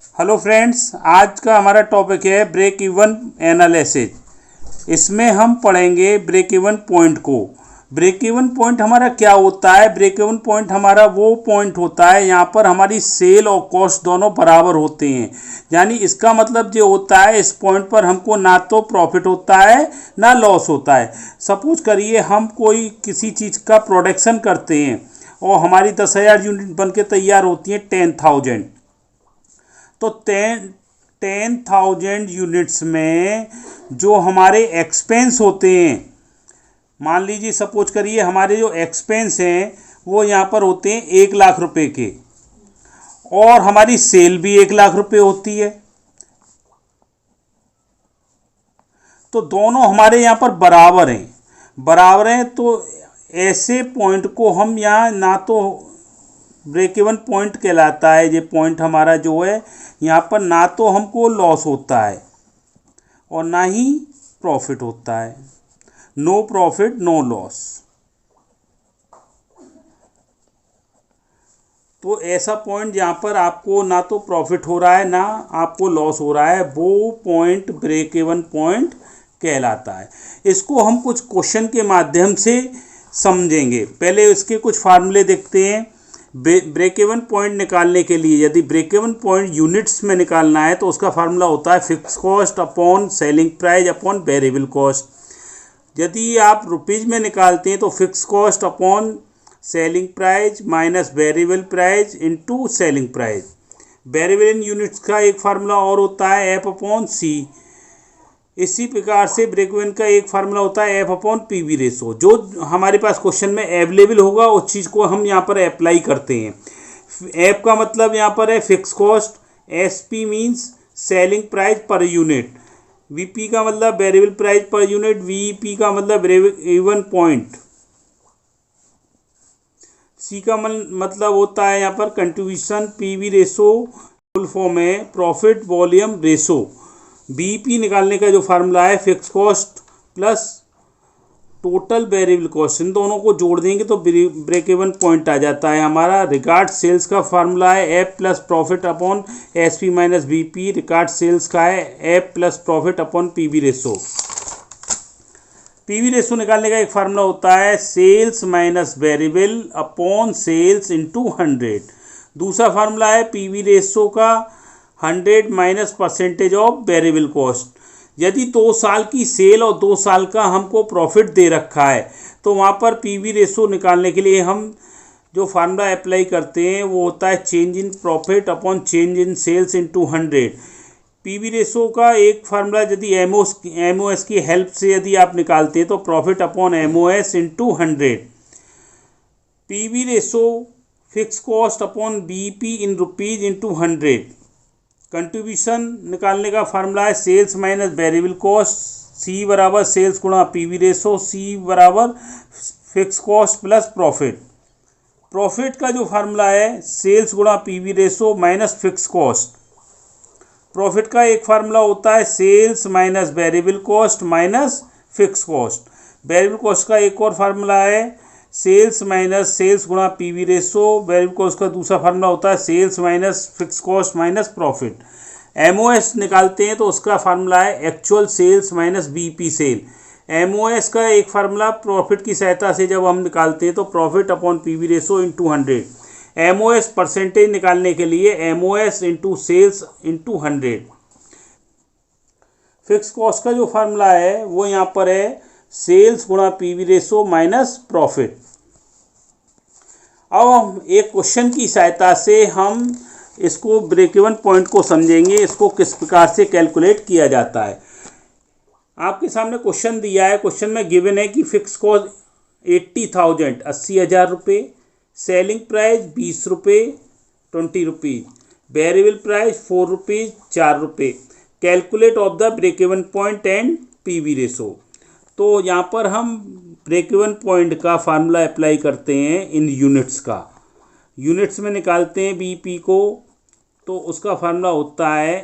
Hello friends, आज का हमारा टॉपिक है ब्रेक इवन एनालिसिस। इसमें हम पढ़ेंगे ब्रेक इवन पॉइंट को। ब्रेक इवन पॉइंट हमारा क्या होता है? ब्रेक इवन पॉइंट हमारा वो पॉइंट होता है यहाँ पर हमारी सेल और कॉस्ट दोनों बराबर होते हैं। यानी इसका मतलब जो होता है, इस पॉइंट पर हमको ना तो प्रॉफिट होता है ना लॉस होता है। सपोज करिए हम कोई किसी चीज़ का प्रोडक्शन करते हैं और हमारी 10,000 यूनिट बन के तैयार होती हैं 10,000। तो 10,000 यूनिट्स में जो हमारे एक्सपेंस होते हैं, मान लीजिए सपोज करिए हमारे जो एक्सपेंस हैं वो यहाँ पर होते हैं 1,00,000 रुपए के, और हमारी सेल भी 1,00,000 रुपए होती है। तो दोनों हमारे यहाँ पर बराबर हैं। तो ऐसे पॉइंट को हम यहाँ ना तो ब्रेक इवन पॉइंट कहलाता है, ये पॉइंट हमारा जो है यहाँ पर ना तो हमको लॉस होता है और ना ही प्रॉफिट होता है। No profit no loss. तो ऐसा पॉइंट जहाँ पर आपको ना तो प्रॉफिट हो रहा है ना आपको लॉस हो रहा है, वो पॉइंट ब्रेक इवन पॉइंट कहलाता है। इसको हम कुछ क्वेश्चन के माध्यम से समझेंगे। पहले इसके कुछ फार्मूले देखते हैं। ब्रेक इवन पॉइंट निकालने के लिए, यदि ब्रेक इवन पॉइंट यूनिट्स में निकालना है तो उसका फार्मूला होता है fix cost upon selling price upon variable cost. यदि आप रुपीज़ में निकालते हैं तो fix cost upon selling price minus variable price into selling price. Variable in units का एक फार्मूला और होता है एफ अपॉन सी। इसी प्रकार से ब्रेक इवन का एक फार्मूला होता है F upon P V ratio. जो हमारे पास क्वेश्चन में अवेलेबल होगा उस चीज़ को हम यहाँ पर अप्लाई करते हैं। एफ का मतलब यहाँ पर है fix cost, S P means selling price per unit, V P का मतलब variable price per unit, V P का मतलब ब्रेक इवन पॉइंट, सी का मतलब होता है यहाँ पर contribution, P V ratio full form है प्रॉफिट वॉल्यूम रेशो। बीपी निकालने का जो फार्मूला है fix cost plus total variable cost, इन दोनों को जोड़ देंगे तो ब्रेक इवन पॉइंट आ जाता है हमारा। रिगार्ड सेल्स का फार्मूला है F plus profit upon S P minus B P. Required sales का है F plus profit upon P V ratio. P V ratio निकालने का एक फार्मूला होता है sales minus variable upon sales into 100। दूसरा फार्मूला है पी वी रेशो का 100 minus percentage of variable cost. यदि 2 साल की सेल और 2 साल का हमको प्रॉफिट दे रखा है तो वहाँ पर पी वी रेशो निकालने के लिए हम जो फार्मूला अप्लाई करते हैं वो होता है change in profit upon change in sales into 100। P V ratio का एक फार्मूला यदि एम ओ एस की हेल्प से यदि आप निकालते हैं तो profit upon M O S into 100। P V ratio fix cost upon B P in rupees into 100। Contribution निकालने का फार्मूला है sales minus variable cost, C बराबर सेल्स गुणा पी वी रेशो, सी बराबर fix cost plus profit. Profit का जो formula है sales गुणा P V ratio minus fix cost. Profit का एक फार्मूला होता है sales minus variable cost minus fix cost. Variable cost का एक और फार्मूला है सेल्स माइनस सेल्स गुणा P V ratio. Variable cost का दूसरा फार्मूला होता है sales minus fix cost minus profit. MOS निकालते हैं तो उसका फार्मूला है actual sales minus BP sale. MOS का एक फार्मूला प्रॉफिट की सहायता से जब हम निकालते हैं तो profit upon P V ratio into 100। MOS percentage निकालने के लिए MOS into sales into 100। Fix cost का जो फार्मूला है वो यहाँ पर है सेल्स गुणा P V ratio minus profit. अब हम एक क्वेश्चन की सहायता से हम इसको ब्रेक इवन पॉइंट को समझेंगे, इसको किस प्रकार से कैलकुलेट किया जाता है। आपके सामने क्वेश्चन दिया है। क्वेश्चन में गिवन है कि फिक्स कॉस्ट 80,000 80,000 रुपये, सेलिंग प्राइस 20 रुपये 20 रुपीज़, वेरिएबल प्राइस 4 रुपीज़ 4 रुपये। Calculate of the break even point and P V ratio. तो यहाँ पर हम ब्रेक इवन पॉइंट का फार्मूला अप्लाई करते हैं इन यूनिट्स का। यूनिट्स में निकालते हैं बीपी को तो उसका फार्मूला होता है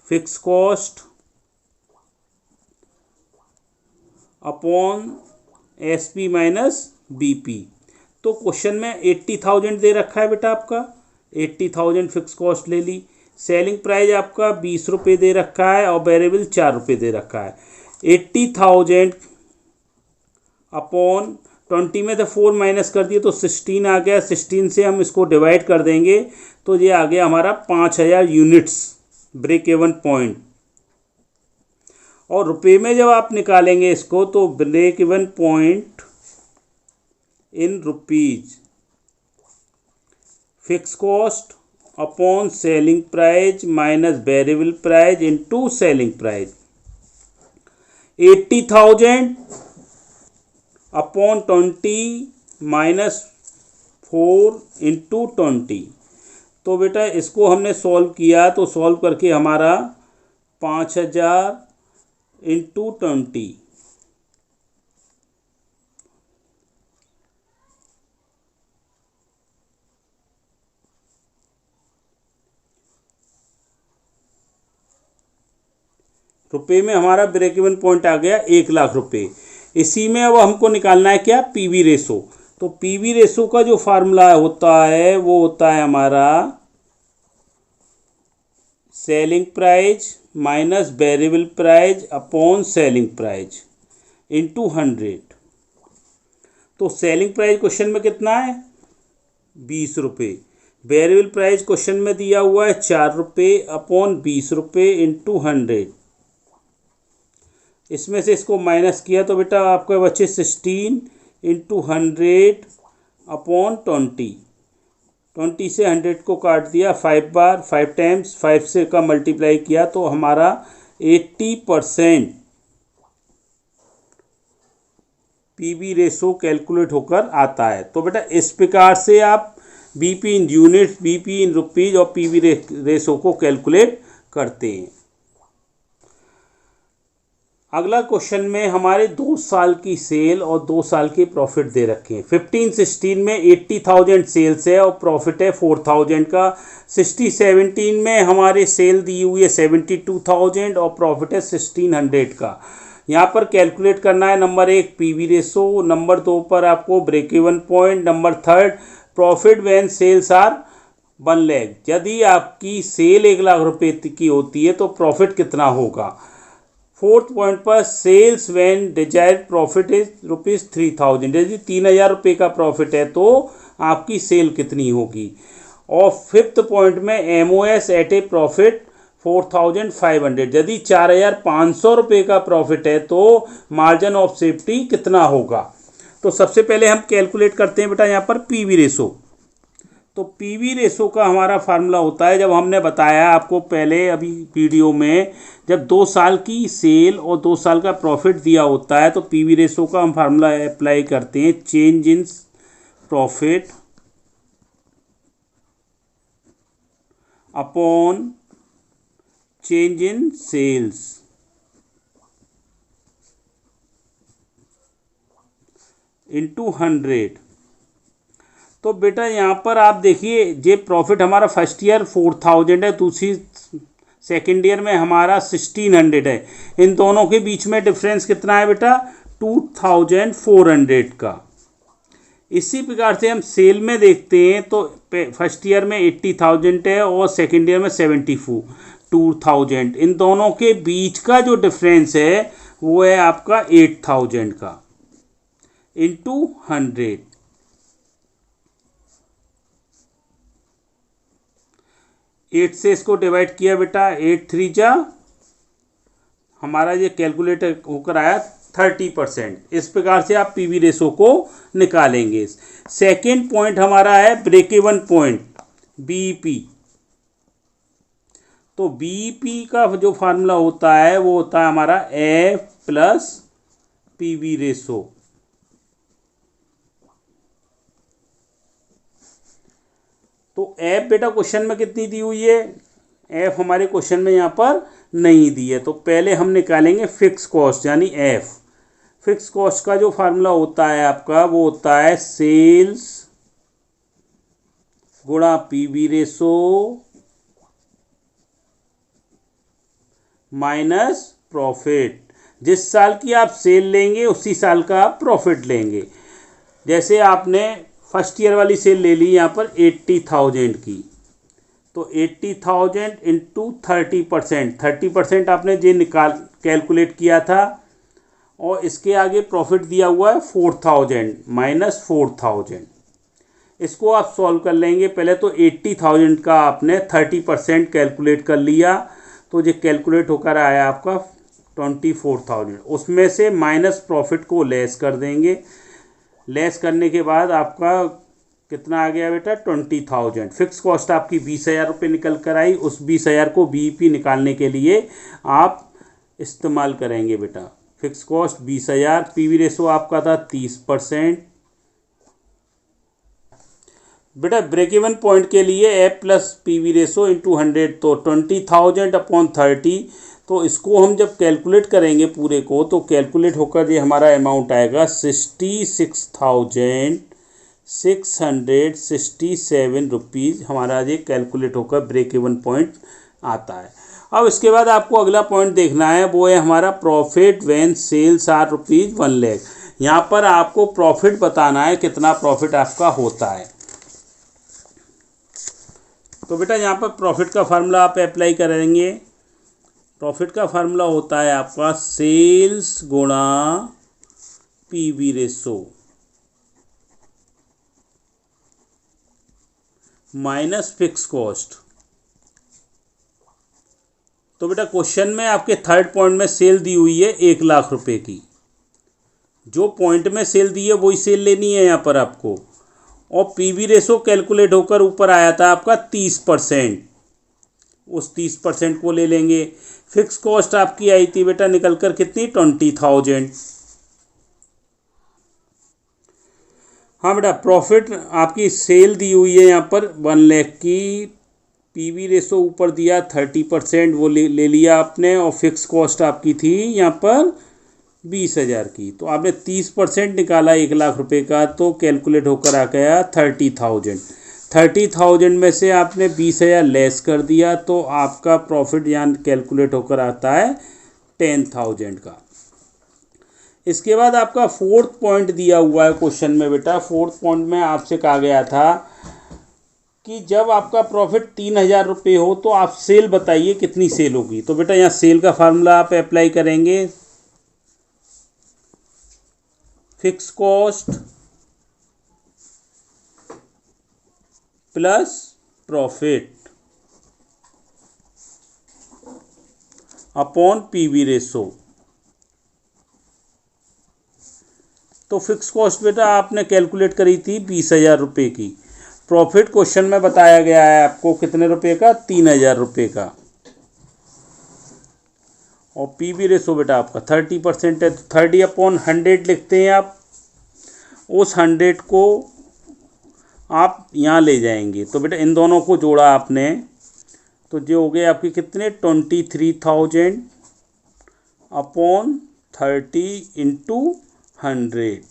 fix cost upon S P minus BP. तो क्वेश्चन में 80,000 दे रखा है बेटा आपका, 80,000 फिक्स कॉस्ट ले ली, सेलिंग प्राइस आपका 20 रुपये दे रखा है और वेरिएबल 4 रुपये दे रखा है। 80,000 अपॉन 20 में तो 4 माइनस कर दिए तो 16 आ गया। 16 से हम इसको डिवाइड कर देंगे तो ये आ गया हमारा 5000 यूनिट्स ब्रेक इवन पॉइंट। और रुपये में जब आप निकालेंगे इसको तो break even point in rupees, fix cost upon selling price minus variable price into selling price. 80,000 upon 20 minus 4 into 20। तो बेटा इसको हमने सॉल्व किया तो सॉल्व करके हमारा 5000 इंटू 20 रुपये में हमारा ब्रेक इवन पॉइंट आ गया 1,00,000 रुपये। इसी में अब हमको निकालना है क्या, पीवी रेशो। तो पीवी रेशो का जो फार्मूला होता है वो होता है हमारा selling price minus variable price upon selling price into 100। तो सेलिंग प्राइस क्वेश्चन में कितना है 20 रुपये, वेरिएबल प्राइस क्वेश्चन में दिया हुआ है 4 रुपये अपॉन 20 रुपये इंटू 100। इसमें से इसको माइनस किया तो बेटा आपके बचे 16 इंटू 100 अपॉन 20। 20 से 100 को काट दिया 5 बार, 5 टाइम्स, 5 से का मल्टीप्लाई किया तो हमारा 80% पीवी रेशो कैलकुलेट होकर आता है। तो बेटा इस प्रकार से आप BP in units, BP in rupees और पीवी रेशो को कैलकुलेट करते हैं। अगला क्वेश्चन में हमारे 2 साल की सेल और 2 साल के प्रॉफिट दे रखे हैं। 15-16 में 80,000 सेल्स है और प्रॉफिट है 4,000 का। 16-17 में हमारे सेल दी हुई है 72,000 और प्रॉफिट है 1,600 का। यहाँ पर कैलकुलेट करना है नंबर 1 पीवी रेशो, नंबर 2 पर आपको break even point, number 3 profit when sales are 1 lakh. यदि आपकी सेल 1,00,000 रुपये की होती है तो प्रॉफिट कितना होगा। 4th पॉइंट पर sales when desired profit is ₹3,000। यदि 3,000 रुपये का प्रॉफिट है तो आपकी सेल कितनी होगी। और 5th पॉइंट में एमओएस एट ए प्रॉफिट 4,500। यदि 4,500 रुपये का प्रॉफिट है तो मार्जिन ऑफ सेफ्टी कितना होगा। तो सबसे पहले हम कैलकुलेट करते हैं बेटा यहाँ पर पीवी रेशो। तो पीवी रेशो का हमारा फार्मूला होता है, जब हमने बताया आपको पहले अभी वीडियो में, जब 2 साल की सेल और 2 साल का प्रॉफिट दिया होता है तो पीवी रेशो का हम फार्मूला अप्लाई करते हैं, change in profit upon change in sales into 100। तो बेटा यहाँ पर आप देखिए ये प्रॉफिट हमारा फर्स्ट ईयर 4,000 है, दूसरी सेकेंड ईयर में हमारा 1,600 है। इन दोनों के बीच में डिफरेंस कितना है बेटा 2,400 का। इसी प्रकार से हम सेल में देखते हैं तो फर्स्ट ईयर में 80,000 है और सेकेंड ईयर में 72,000। इन दोनों के बीच का जो डिफरेंस है वो है आपका 8,000 का इंटू 100। 8 से इसको डिवाइड किया बेटा, 8 3 जा हमारा ये कैलकुलेट होकर आया 30%। इस प्रकार से आप पीवी रेशो को निकालेंगे। सेकेंड पॉइंट हमारा है ब्रेक इवन पॉइंट बीईपी। तो बीईपी का जो फार्मूला होता है वो होता है हमारा एफ प्लस पीवी रेशो। तो एफ बेटा क्वेश्चन में कितनी दी हुई है, एफ हमारे क्वेश्चन में यहाँ पर नहीं दी है। तो पहले हम निकालेंगे फिक्स कॉस्ट यानी एफ। फिक्स कॉस्ट का जो फार्मूला होता है आपका वो होता है सेल्स गुणा पीवी रेशो माइनस प्रॉफिट। जिस साल की आप सेल लेंगे उसी साल का आप प्रॉफिट लेंगे। जैसे आपने फर्स्ट ईयर वाली सेल ले ली यहाँ पर 80,000 की, तो 80,000 इंटू 30%, 30% आपने ये कैलकुलेट किया था, और इसके आगे प्रॉफिट दिया हुआ है 4,000 माइनस 4,000। इसको आप सॉल्व कर लेंगे। पहले तो 80,000 का आपने 30% कैलकुलेट कर लिया, तो ये कैलकुलेट होकर आया आपका 24,000। उसमें से माइनस प्रॉफिट को लेस कर देंगे। लेस करने के बाद आपका कितना आ गया बेटा? 20,000। फिक्स कॉस्ट आपकी 20,000 रुपये निकल कर आई। उस 20,000 को बीईपी निकालने के लिए आप इस्तेमाल करेंगे बेटा। फिक्स कॉस्ट 20,000, पीवी रेशो आपका था 30%। बेटा ब्रेक इवन पॉइंट के लिए ए प्लस पीवी रेशो इंटू 100, तो 20,000 अपॉन 30। तो इसको हम जब कैलकुलेट करेंगे पूरे को, तो कैलकुलेट होकर ये हमारा अमाउंट आएगा 66,667 रुपीज़। हमारा ये कैलकुलेट होकर ब्रेक इवन पॉइंट आता है। अब इसके बाद आपको अगला पॉइंट देखना है, वो है हमारा profit when sales are rupees 1 lakh. यहाँ पर आपको प्रॉफिट बताना है, कितना प्रॉफिट आपका होता है। तो बेटा यहाँ पर प्रॉफिट का फार्मूला आप अप्लाई करेंगे। प्रॉफिट का फार्मूला होता है आपका सेल्स गुणा PV ratio minus fix cost. तो बेटा क्वेश्चन में आपके थर्ड पॉइंट में सेल दी हुई है 1 लाख रुपए की। जो पॉइंट में सेल दी है वही सेल लेनी है यहाँ पर आपको। और पीवी रेशो कैलकुलेट होकर ऊपर आया था आपका 30%, उस 30% को ले लेंगे। फिक्स कॉस्ट आपकी आई थी बेटा निकल कर कितनी? 20,000। हाँ बेटा प्रॉफिट आपकी सेल दी हुई है यहाँ पर 1 लाख की। पीवी रेशो ऊपर दिया 30%, वो ले लिया आपने। और फिक्स कॉस्ट आपकी थी यहाँ पर 20,000 की। तो आपने 30% निकाला 1 लाख रुपए का, तो कैलकुलेट होकर आ गया 30,000। 30,000 में से आपने 20,000 लेस कर दिया, तो आपका प्रॉफिट यहाँ कैलकुलेट होकर आता है 10,000 का। इसके बाद आपका फोर्थ पॉइंट दिया हुआ है क्वेश्चन में बेटा। फोर्थ पॉइंट में आपसे कहा गया था कि जब आपका प्रॉफिट 3,000 रुपये हो तो आप सेल बताइए कितनी सेल होगी। तो बेटा यहाँ सेल का फार्मूला आप अप्लाई करेंगे। Fix cost plus profit upon PV ratio. तो फिक्स कॉस्ट बेटा आपने कैलकुलेट करी थी 20,000 रुपये की। प्रॉफिट क्वेश्चन में बताया गया है आपको कितने रुपए का? 3,000 रुपये का। और पीवी रेशो बेटा आपका 30% है, तो 30/100 लिखते हैं आप। उस 100 को आप यहाँ ले जाएंगे। तो बेटा इन दोनों को जोड़ा आपने, तो जो हो गए आपके कितने? 23,000 अपॉन 30 इंटू 100।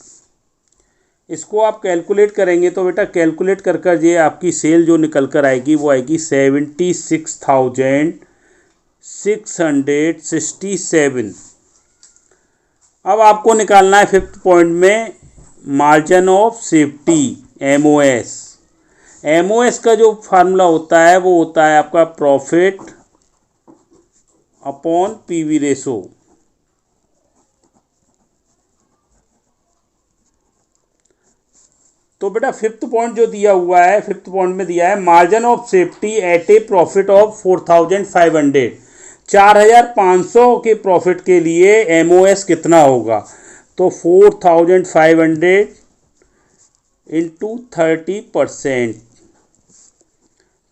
इसको आप कैलकुलेट करेंगे तो बेटा कैलकुलेट कर कर ये आपकी सेल जो निकल कर आएगी वो आएगी 76,667। अब आपको निकालना है फिफ्थ पॉइंट में margin of safety, MOS. MOS का जो फार्मूला होता है वो होता है आपका प्रॉफिट अपॉन पीवी रेशो। तो बेटा फिफ्थ पॉइंट जो दिया हुआ है, फिफ्थ पॉइंट में दिया है margin of safety eight A profit of 4,500। 4,500 के प्रॉफिट के लिए एमओएस कितना होगा? तो 4,500 इंटू 30%।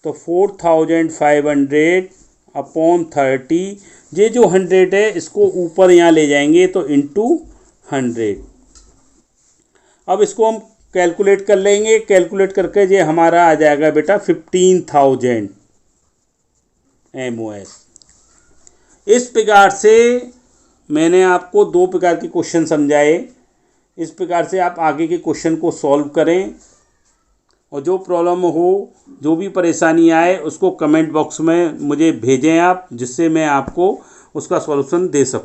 तो 4,500 अपॉन 30, ये जो 100 है इसको ऊपर यहाँ ले जाएंगे तो इंटू 100। अब इसको हम कैलकुलेट कर लेंगे। कैलकुलेट करके ये हमारा आ जाएगा बेटा 15,000 एमओएस। इस प्रकार से मैंने आपको 2 प्रकार के क्वेश्चन समझाए। इस प्रकार से आप आगे के क्वेश्चन को सॉल्व करें, और जो प्रॉब्लम हो, जो भी परेशानी आए उसको कमेंट बॉक्स में मुझे भेजें आप, जिससे मैं आपको उसका सॉल्यूशन दे सकूं।